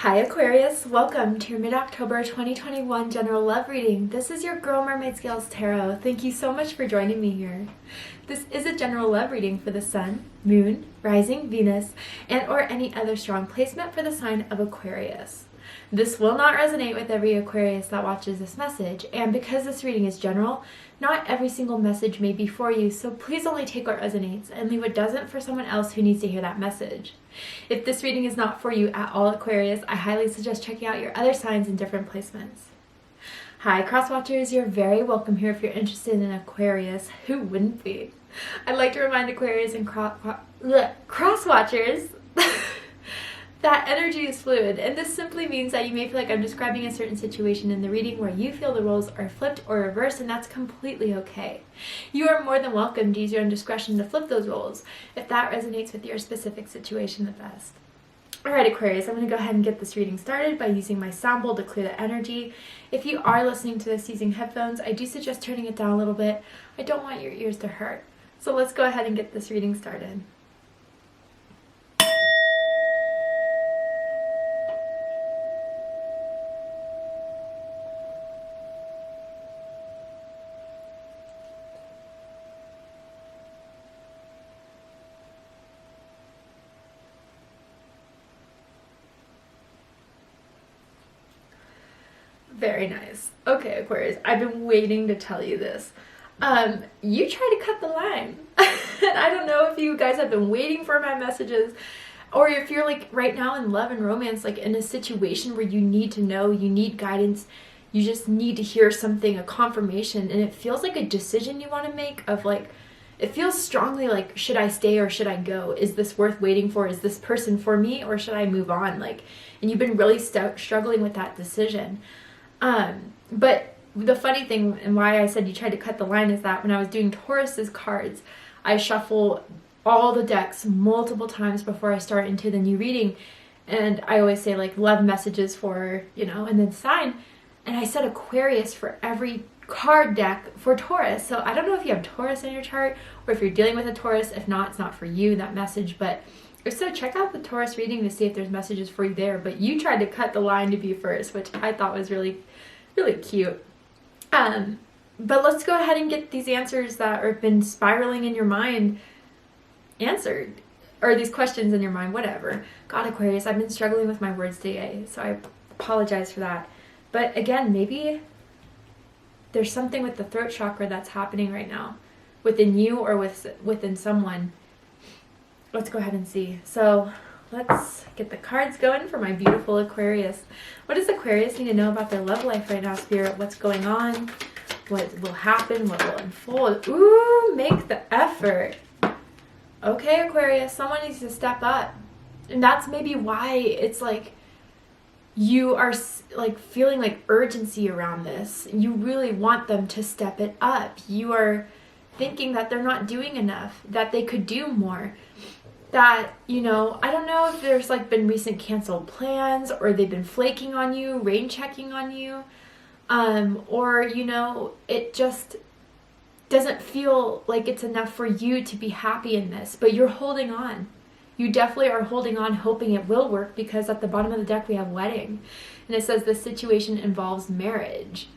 Hi Aquarius, welcome to your mid-October 2021 general love reading. This is your girl Mermaid Scales Tarot. Thank you so much for joining me here. This is a general love reading for the Sun, Moon, Rising, Venus, and or any other strong placement for the sign of Aquarius. This will not resonate with every Aquarius that watches this message, and because this reading is general, not every single message may be for you, so please only take what resonates and leave what doesn't for someone else who needs to hear that message. If this reading is not for you at all, Aquarius, I highly suggest checking out your other signs in different placements. Hi, cross-watchers, you're very welcome here if you're interested in Aquarius. Who wouldn't be? I'd like to remind Aquarius and cross-watchers that energy is fluid, and this simply means that you may feel like I'm describing a certain situation in the reading where you feel the roles are flipped or reversed, and that's completely okay. You are more than welcome to use your own discretion to flip those roles if that resonates with your specific situation the best. Alright Aquarius, I'm going to go ahead and get this reading started by using my sound bowl to clear the energy. If you are listening to this using headphones, I do suggest turning it down a little bit. I don't want your ears to hurt. So let's go ahead and get this reading started. Very nice. Okay, Aquarius, I've been waiting to tell you this. You try to cut the line. And I don't know if you guys have been waiting for my messages, or if you're like right now in love and romance, like in a situation where you need to know, you need guidance, you just need to hear something, a confirmation, and it feels like a decision you want to make of like, it feels strongly like, should I stay or should I go? Is this worth waiting for? Is this person for me, or should I move on? Like, and you've been really struggling with that decision. But the funny thing and why I said you tried to cut the line is that when I was doing Taurus's cards, I shuffle all the decks multiple times before I start into the new reading. And I always say like love messages for, and then sign. And I said Aquarius for every card deck for Taurus. So I don't know if you have Taurus in your chart or if you're dealing with a Taurus. If not, it's not for you, that message. But if so, check out the Taurus reading to see if there's messages for you there. But you tried to cut the line to be first, which I thought was really cute. But let's go ahead and get these answers that have been spiraling in your mind answered, or these questions in your mind, whatever. God, Aquarius, I've been struggling with my words today, so I apologize for that. But again, maybe there's something with the throat chakra that's happening right now within you or within someone. Let's go ahead and see. So let's get the cards going for my beautiful Aquarius. What does Aquarius need to know about their love life right now, Spirit? What's going on? What will happen? What will unfold? Ooh, make the effort. Okay, Aquarius, someone needs to step up. And that's maybe why it's like you are like feeling like urgency around this. You really want them to step it up. You are thinking that they're not doing enough, that they could do more. That, I don't know if there's like been recent canceled plans, or they've been flaking on you, rain checking on you, or, it just doesn't feel like it's enough for you to be happy in this, but you're holding on. You definitely are holding on, hoping it will work, because at the bottom of the deck we have wedding, and it says this situation involves marriage.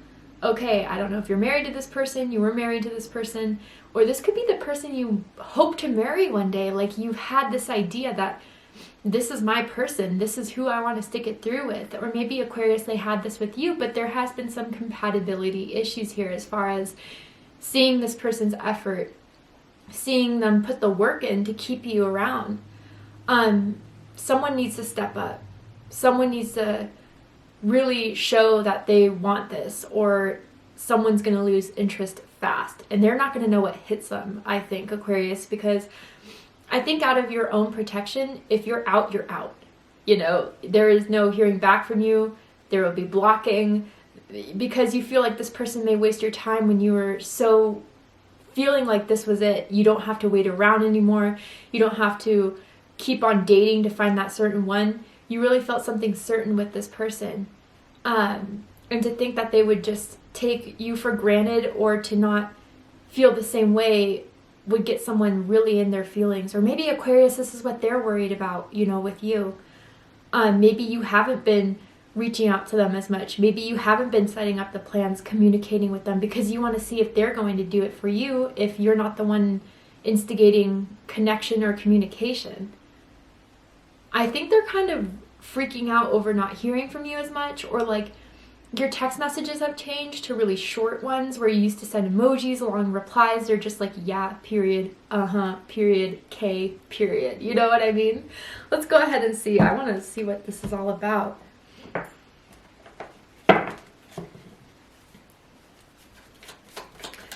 Okay, I don't know if you're married to this person, you were married to this person, or this could be the person you hope to marry one day. Like you've had this idea that this is my person, this is who I want to stick it through with. Or maybe Aquarius, they had this with you, but there has been some compatibility issues here as far as seeing this person's effort, seeing them put the work in to keep you around. Someone needs to step up. Someone needs to really show that they want this, or someone's going to lose interest fast, and they're not going to know what hits them, I think, Aquarius, because I think out of your own protection, if you're out, you're out. There is no hearing back from you. There will be blocking, because you feel like this person may waste your time when you were so feeling like this was it. You don't have to wait around anymore. You don't have to keep on dating to find that certain one. You really felt something certain with this person. And to think that they would just take you for granted, or to not feel the same way, would get someone really in their feelings. Or maybe Aquarius, this is what they're worried about, with you. Maybe you haven't been reaching out to them as much. Maybe you haven't been setting up the plans, communicating with them, because you want to see if they're going to do it for you if you're not the one instigating connection or communication. I think they're kind of freaking out over not hearing from you as much, or like your text messages have changed to really short ones where you used to send emojis along replies. They're just like, yeah, period, period, K, period. You know what I mean? Let's go ahead and see. I want to see what this is all about.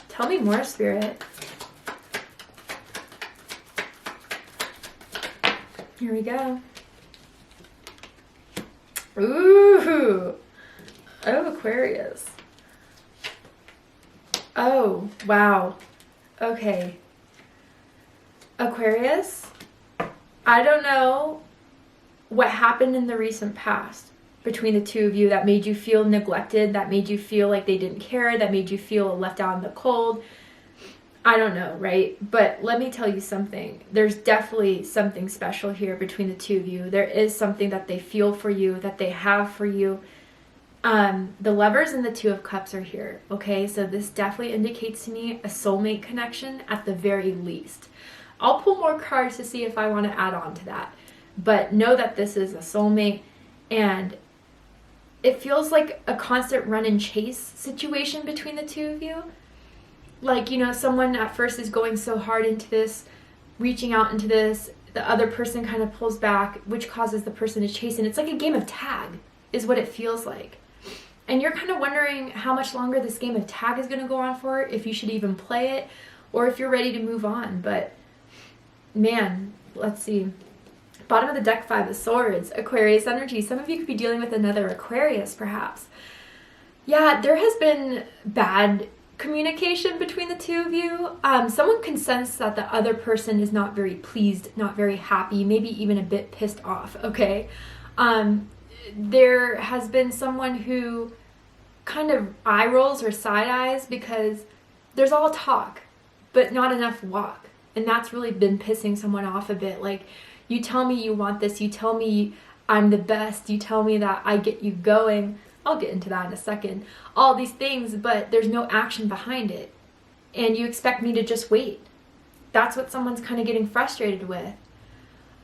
Tell me more, Spirit. Here we go. Ooh. Oh, Aquarius. Oh, wow. Okay. Aquarius, I don't know what happened in the recent past between the two of you that made you feel neglected, that made you feel like they didn't care, that made you feel left out in the cold. I don't know, right? But let me tell you something. There's definitely something special here between the two of you. There is something that they feel for you, that they have for you. The Lovers and the Two of Cups are here, okay? So this definitely indicates to me a soulmate connection at the very least. I'll pull more cards to see if I want to add on to that. But know that this is a soulmate, and it feels like a constant run and chase situation between the two of you. Like, you know, someone at first is going so hard into this, reaching out into this, the other person kind of pulls back, which causes the person to chase. And it's like a game of tag is what it feels like. And you're kind of wondering how much longer this game of tag is going to go on for, if you should even play it, or if you're ready to move on. But, man, let's see. Bottom of the deck, Five of Swords, Aquarius energy. Some of you could be dealing with another Aquarius, perhaps. Yeah, there has been bad communication between the two of you. Someone can sense that the other person is not very pleased, not very happy, maybe even a bit pissed off, okay? There has been someone who kind of eye rolls or side eyes because there's all talk, but not enough walk. And that's really been pissing someone off a bit. Like, you tell me you want this, you tell me I'm the best, you tell me that I get you going. I'll get into that in a second. All these things, but there's no action behind it. And you expect me to just wait. That's what someone's kind of getting frustrated with.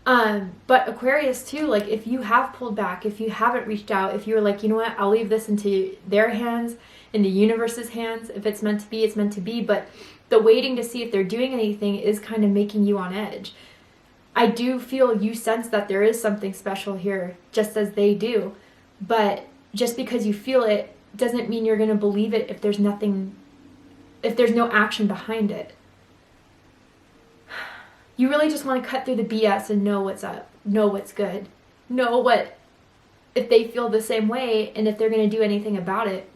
But Aquarius too, like if you have pulled back, if you haven't reached out, if you're like, you know what, I'll leave this into their hands, in the universe's hands. If it's meant to be, it's meant to be. But the waiting to see if they're doing anything is kind of making you on edge. I do feel you sense that there is something special here, just as they do. But just because you feel it doesn't mean you're going to believe it if there's nothing, if there's no action behind it. You really just want to cut through the BS and know what's up, know what's good, know what, if they feel the same way and if they're going to do anything about it,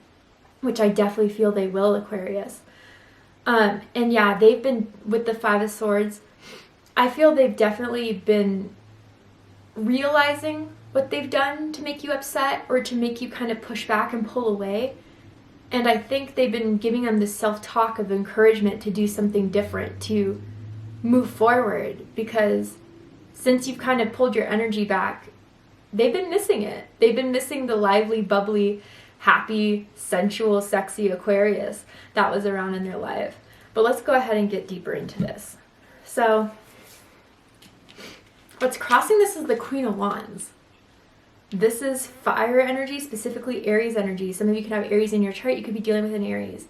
which I definitely feel they will, Aquarius. And yeah, they've been, with the Five of Swords, I feel they've definitely been realizing what they've done to make you upset or to make you kind of push back and pull away. And I think they've been giving them this self-talk of encouragement to do something different, to move forward, because since you've kind of pulled your energy back, they've been missing it. They've been missing the lively, bubbly, happy, sensual, sexy Aquarius that was around in their life. But let's go ahead and get deeper into this. So what's crossing this is the Queen of Wands. This is fire energy, specifically Aries energy. Some of you can have Aries in your chart. You could be dealing with an Aries.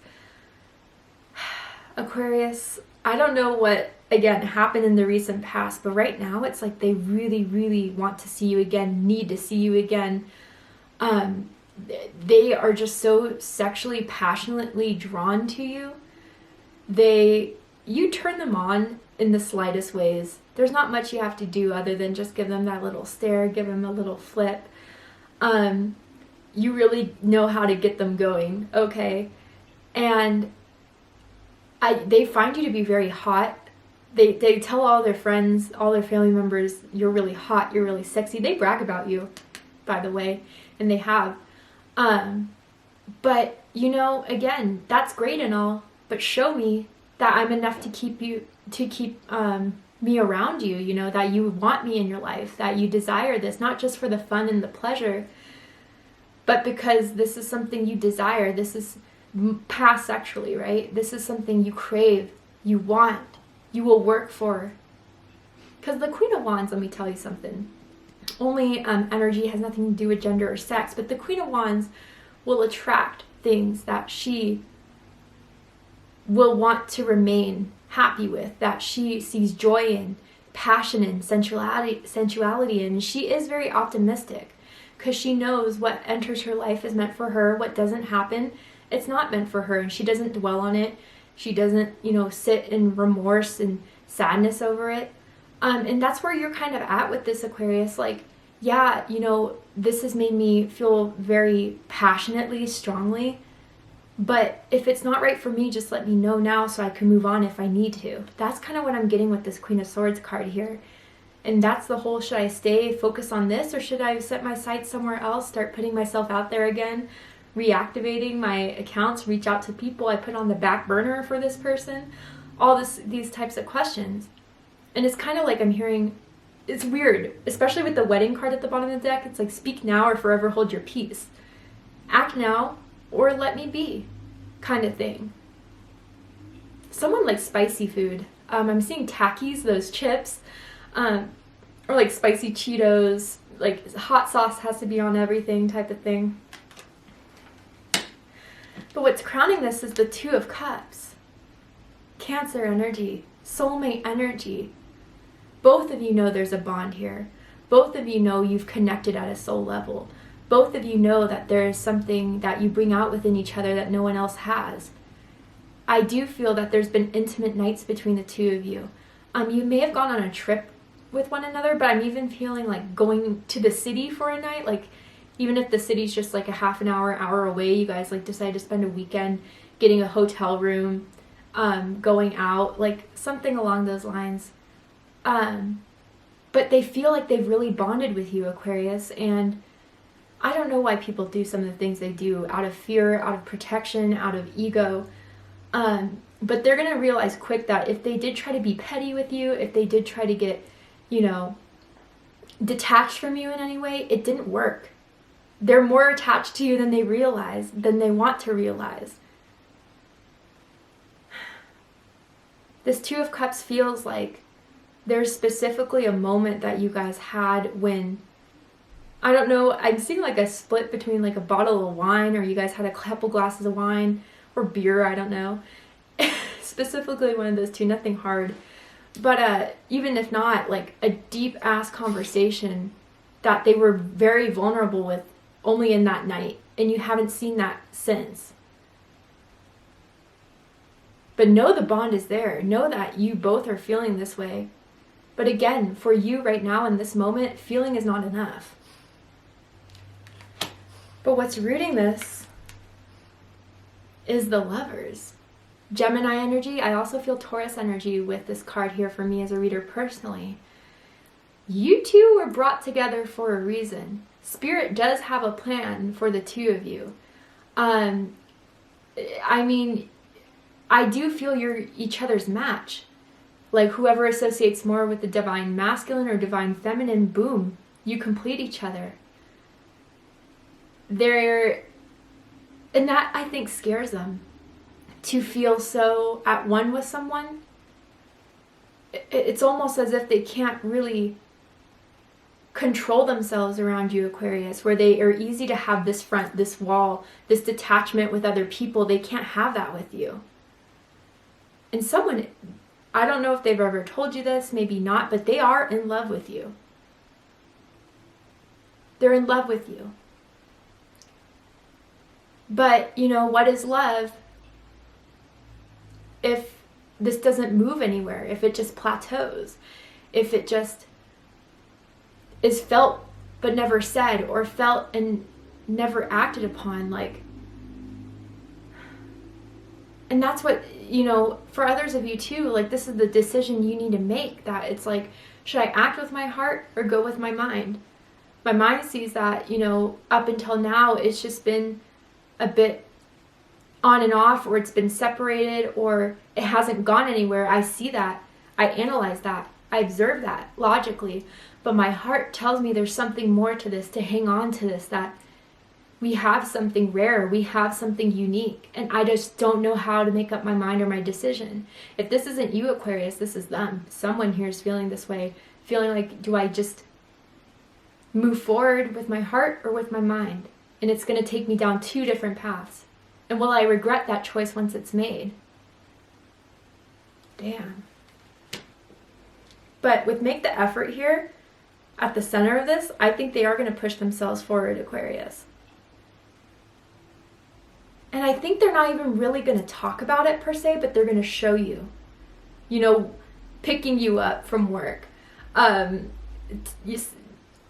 Aquarius, I don't know what, again, happened in the recent past, but right now it's like they really, really want to see you again, need to see you again. They are just so sexually, passionately drawn to you. You turn them on in the slightest ways. There's not much you have to do other than just give them that little stare, give them a little flip. You really know how to get them going, okay? And they find you to be very hot. They tell all their friends, all their family members, you're really hot, you're really sexy. They brag about you, by the way, and they have. But, you know, again, that's great and all, but show me that I'm enough to keep me around you, you know, that you want me in your life, that you desire this, not just for the fun and the pleasure, but because this is something you desire. This is past sexually, right? This is something you crave, you want, you will work for. Because the Queen of Wands, let me tell you something. Only energy, has nothing to do with gender or sex, but the Queen of Wands will attract things that she will want to remain happy with, that she sees joy in, passion in, sensuality in. She is very optimistic because she knows what enters her life is meant for her. What doesn't happen, it's not meant for her, and she doesn't dwell on it. She doesn't, you know, sit in remorse and sadness over it. And that's where you're kind of at with this, Aquarius. Like, yeah, you know, this has made me feel very passionately, strongly. But if it's not right for me, just let me know now so I can move on if I need to. That's kind of what I'm getting with this Queen of Swords card here. And that's the whole, should I stay, focus on this, or should I set my sights somewhere else, start putting myself out there again, reactivating my accounts, reach out to people I put on the back burner for this person? All these types of questions. And it's kind of like I'm hearing, it's weird, especially with the wedding card at the bottom of the deck. It's like, speak now or forever hold your peace. Act now or let me be, kind of thing. Someone likes spicy food. I'm seeing Takis, those chips, or like spicy Cheetos, like hot sauce has to be on everything type of thing. But what's crowning this is the Two of Cups. Cancer energy, soulmate energy. Both of you know there's a bond here. Both of you know you've connected at a soul level. Both of you know that there is something that you bring out within each other that no one else has. I do feel that there's been intimate nights between the two of you. You may have gone on a trip with one another, but I'm even feeling like going to the city for a night. Like, even if the city's just like a half an hour away, you guys like decide to spend a weekend getting a hotel room, going out, like something along those lines. But they feel like they've really bonded with you, Aquarius, and I don't know why people do some of the things they do out of fear, out of protection, out of ego. But they're going to realize quick that if they did try to be petty with you, if they did try to get, you know, detached from you in any way, it didn't work. They're more attached to you than they realize, than they want to realize. This Two of Cups feels like there's specifically a moment that you guys had when, I don't know, I'm seeing like a split between like a bottle of wine, or you guys had a couple glasses of wine or beer, I don't know. Specifically one of those two, nothing hard. But even if not, like a deep ass conversation that they were very vulnerable with only in that night, and you haven't seen that since. But know the bond is there. Know that you both are feeling this way. But again, for you right now in this moment, feeling is not enough. But what's rooting this is the Lovers. Gemini energy. I also feel Taurus energy with this card here for me as a reader personally. You two were brought together for a reason. Spirit does have a plan for the two of you. I mean, I do feel you're each other's match. Like whoever associates more with the divine masculine or divine feminine, boom, you complete each other. And that I think scares them, to feel so at one with someone. It's almost as if they can't really control themselves around you, Aquarius, where they are easy to have this front, this wall, this detachment with other people. They can't have that with you. And someone, I don't know if they've ever told you this, maybe not, but they are in love with you. They're in love with you. But, you know, what is love if this doesn't move anywhere, if it just plateaus, if it just is felt but never said, or felt and never acted upon, like. And that's what, you know, for others of you too, like this is the decision you need to make, that it's like, should I act with my heart or go with my mind? My mind sees that, you know, up until now it's just been a bit on and off, or it's been separated, or it hasn't gone anywhere. I see that. I analyze that. I observe that logically, but my heart tells me there's something more to this, to hang on to this, that we have something rare, we have something unique, and I just don't know how to make up my mind or my decision. If this isn't you, Aquarius, this is them. Someone here is feeling this way, feeling like, do I just move forward with my heart or with my mind? And it's going to take me down two different paths. And will I regret that choice once it's made? Damn. But with make the effort here, at the center of this, I think they are going to push themselves forward, Aquarius. And I think they're not even really going to talk about it per se, but they're going to show you. You know, picking you up from work.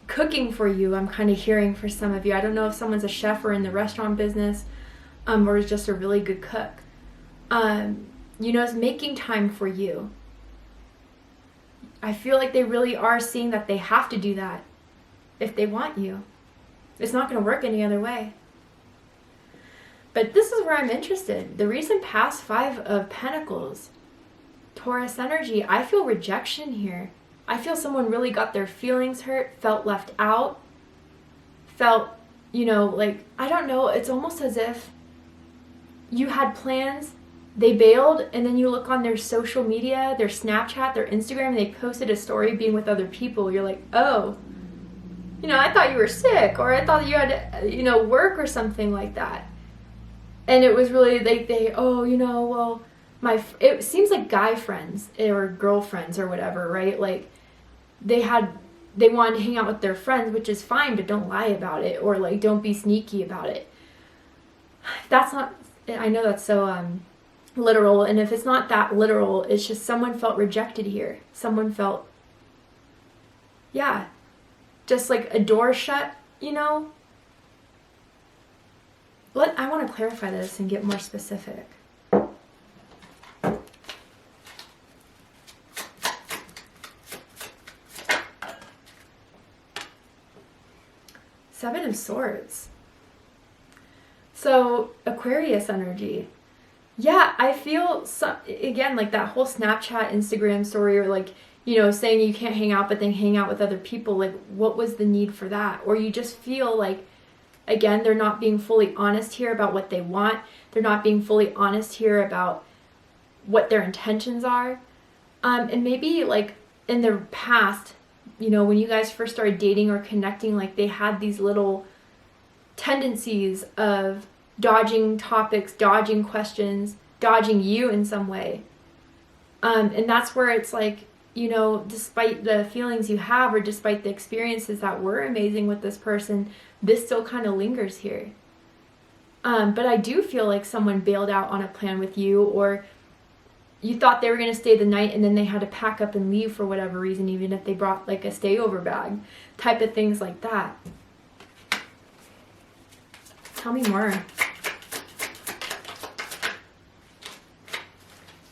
Cooking for you, I'm kind of hearing for some of you. I don't know if someone's a chef or in the restaurant business, or is just a really good cook. You know, it's making time for you. I feel like they really are seeing that they have to do that if they want you. It's not going to work any other way. But this is where I'm interested. The recent past 5 of Pentacles, Taurus energy, I feel rejection here. I feel someone really got their feelings hurt, felt left out, felt, you know, like, I don't know, it's almost as if you had plans, they bailed, and then you look on their social media, their Snapchat, their Instagram, and they posted a story being with other people. You're like, oh, you know, I thought you were sick, or I thought you had, you know, work or something like that. And it was really like oh, you know, well, it seems like guy friends or girlfriends or whatever, right? Like they wanted to hang out with their friends, which is fine, but don't lie about it, or like don't be sneaky about it. That's not, I know that's so literal, and if it's not that literal, it's just someone felt rejected here. Someone felt, yeah, just like a door shut, you know? I want to clarify this and get more specific. Seven of Swords. So, Aquarius energy. Yeah, I feel, again, like that whole Snapchat, Instagram story, or like, you know, saying you can't hang out, but then hang out with other people. Like, what was the need for that? Or you just feel like, again, they're not being fully honest here about what they want. They're not being fully honest here about what their intentions are. And maybe like in their past, you know, when you guys first started dating or connecting, like they had these little tendencies of dodging topics, dodging questions, dodging you in some way. And that's where it's like, you know, despite the feelings you have or despite the experiences that were amazing with this person, this still kind of lingers here. But I do feel like someone bailed out on a plan with you, or you thought they were going to stay the night and then they had to pack up and leave for whatever reason, even if they brought like a stayover bag, type of things like that. Tell me more.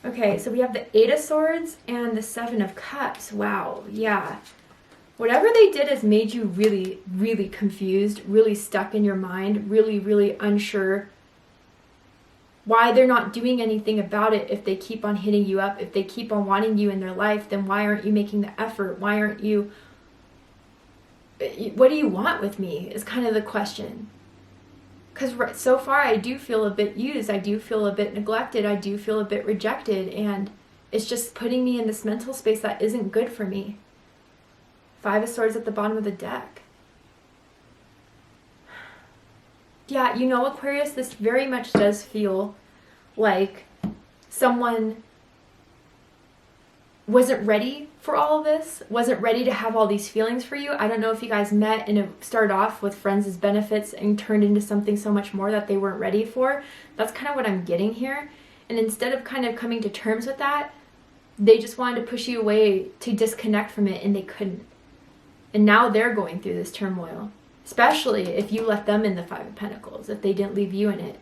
Okay, so we have the 8 of Swords and the 7 of Cups. Wow, yeah. Whatever they did has made you really, really confused, really stuck in your mind, really, really unsure why they're not doing anything about it. If they keep on hitting you up, if they keep on wanting you in their life, then why aren't you making the effort? Why aren't you, what do you want with me is kind of the question. Because so far I do feel a bit used, I do feel a bit neglected, I do feel a bit rejected, and it's just putting me in this mental space that isn't good for me. 5 of Swords at the bottom of the deck. Yeah, you know, Aquarius, this very much does feel like someone wasn't ready for all of this, wasn't ready to have all these feelings for you. I don't know if you guys met and it started off with friends as benefits and turned into something so much more that they weren't ready for. That's kind of what I'm getting here. And instead of kind of coming to terms with that, they just wanted to push you away to disconnect from it, and they couldn't. And now they're going through this turmoil, especially if you left them in the 5 of Pentacles, if they didn't leave you in it.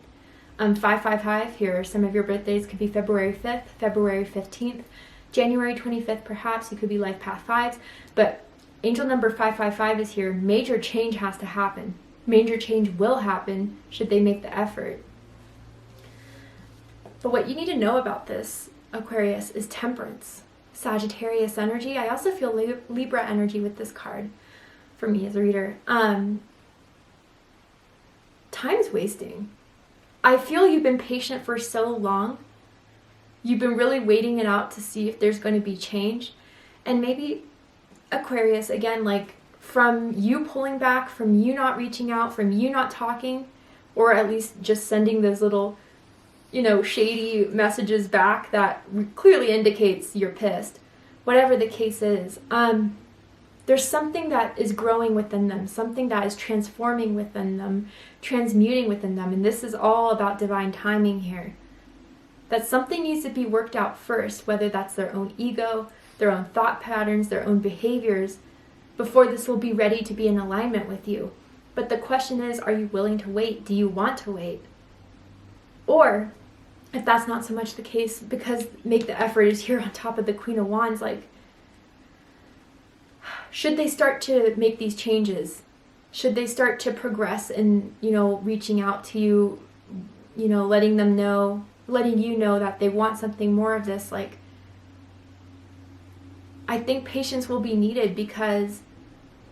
555 here, some of your birthdays could be February 5th, February 15th, January 25th, perhaps. You could be life path 5s, but angel number 555 is here. Major change has to happen. Major change will happen should they make the effort. But what you need to know about this, Aquarius, is temperance. Sagittarius energy. I also feel Libra energy with this card for me as a reader. Time is wasting. I feel you've been patient for so long. You've been really waiting it out to see if there's going to be change. And maybe Aquarius, again, like from you pulling back, from you not reaching out, from you not talking, or at least just sending those little, you know, shady messages back that clearly indicates you're pissed. Whatever the case is, there's something that is growing within them, something that is transforming within them, transmuting within them. And this is all about divine timing here. That something needs to be worked out first, whether that's their own ego, their own thought patterns, their own behaviors, before this will be ready to be in alignment with you. But the question is, are you willing to wait? Do you want to wait? Or, if that's not so much the case, because make the effort is here on top of the Queen of Wands, like, should they start to make these changes? Should they start to progress in, you know, reaching out to you, you know, letting you know that they want something more of this? Like, I think patience will be needed because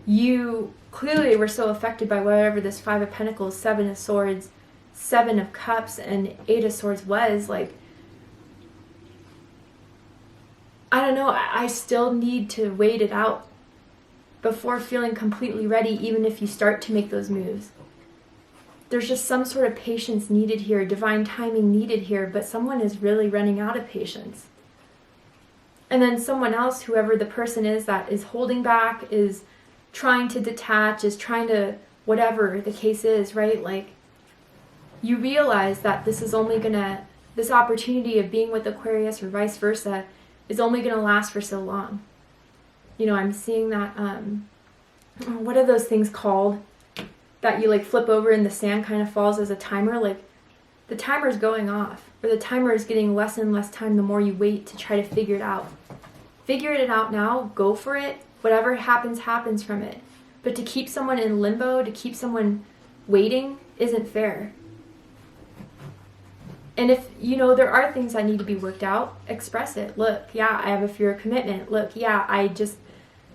you clearly were so affected by whatever this Five of Pentacles, Seven of Swords, Seven of Cups, and Eight of Swords was. Like, I don't know, I still need to wait it out before feeling completely ready, even if you start to make those moves. There's just some sort of patience needed here, divine timing needed here, but someone is really running out of patience. And then someone else, whoever the person is that is holding back, is trying to detach, is trying to, whatever the case is, right? Like, you realize that this is only gonna, this opportunity of being with Aquarius or vice versa is only gonna last for so long. You know, I'm seeing that, what are those things called that you like flip over and the sand kind of falls as a timer? Like, the timer's going off, or the timer is getting less and less time the more you wait to try to figure it out. Figure it out now, go for it. Whatever happens, happens from it. But to keep someone in limbo, to keep someone waiting, isn't fair. And if, you know, there are things that need to be worked out, express it. Look, yeah, I have a fear of commitment. Look, yeah, I just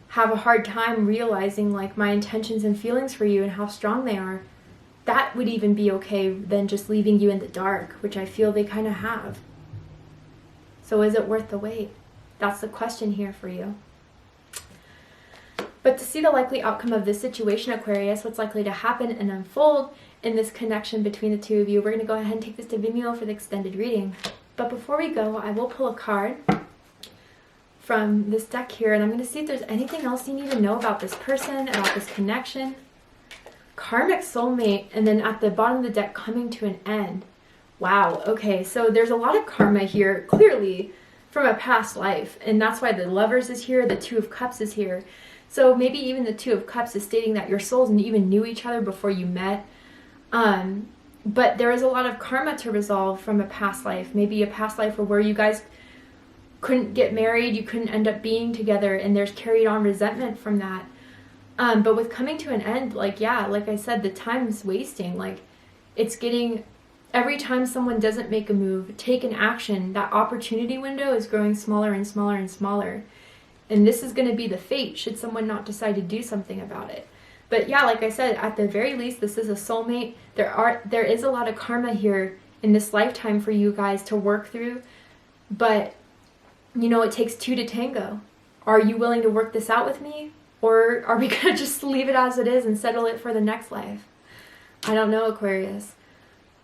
have a hard time realizing, like, my intentions and feelings for you and how strong they are. That would even be okay than just leaving you in the dark, which I feel they kind of have. So is it worth the wait? That's the question here for you. But to see the likely outcome of this situation, Aquarius, what's likely to happen and unfold in this connection between the two of you, we're going to go ahead and take this to Vimeo for the extended reading. But before we go, I will pull a card from this deck here, and I'm going to see if there's anything else you need to know about this person, about this connection. Karmic soulmate, and then at the bottom of the deck, coming to an end. Wow, okay, so there's a lot of karma here, clearly, from a past life, and that's why the Lovers is here, the Two of Cups is here. So maybe even the Two of Cups is stating that your souls even knew each other before you met. But there is a lot of karma to resolve from a past life. Maybe a past life where you guys couldn't get married, you couldn't end up being together, and there's carried on resentment from that. But with coming to an end, like, yeah, like I said, the time's wasting. Like, it's getting, every time someone doesn't make a move, take an action, that opportunity window is growing smaller and smaller and smaller. And this is going to be the fate should someone not decide to do something about it. But yeah, like I said, at the very least, this is a soulmate. There is a lot of karma here in this lifetime for you guys to work through. But, you know, it takes two to tango. Are you willing to work this out with me? Or are we going to just leave it as it is and settle it for the next life? I don't know, Aquarius.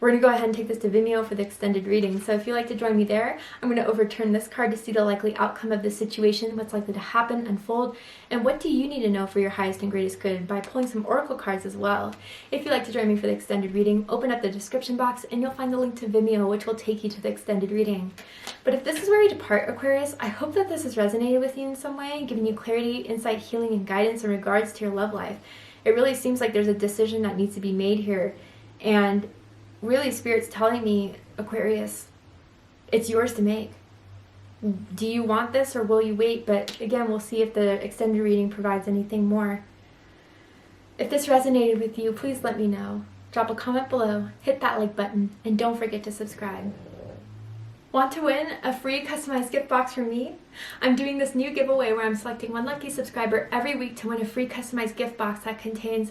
We're going to go ahead and take this to Vimeo for the extended reading. So if you'd like to join me there, I'm going to overturn this card to see the likely outcome of this situation, what's likely to happen, unfold, and what do you need to know for your highest and greatest good by pulling some oracle cards as well. If you'd like to join me for the extended reading, open up the description box and you'll find the link to Vimeo, which will take you to the extended reading. But if this is where we depart, Aquarius, I hope that this has resonated with you in some way, giving you clarity, insight, healing, and guidance in regards to your love life. It really seems like there's a decision that needs to be made here, and really, Spirit's telling me, Aquarius, it's yours to make. Do you want this or will you wait? But again, we'll see if the extended reading provides anything more. If this resonated with you, please let me know. Drop a comment below, hit that like button, and don't forget to subscribe. Want to win a free customized gift box from me? I'm doing this new giveaway where I'm selecting one lucky subscriber every week to win a free customized gift box that contains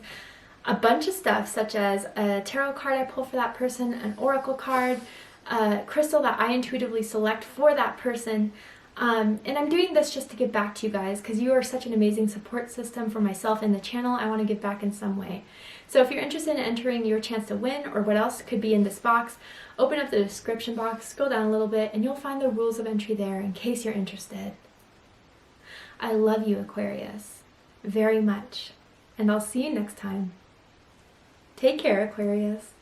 a bunch of stuff, such as a tarot card I pull for that person, an oracle card, a crystal that I intuitively select for that person. And I'm doing this just to give back to you guys because you are such an amazing support system for myself and the channel. I want to give back in some way. So if you're interested in entering your chance to win or what else could be in this box, open up the description box, scroll down a little bit, and you'll find the rules of entry there in case you're interested. I love you, Aquarius, very much, and I'll see you next time. Take care, Aquarius.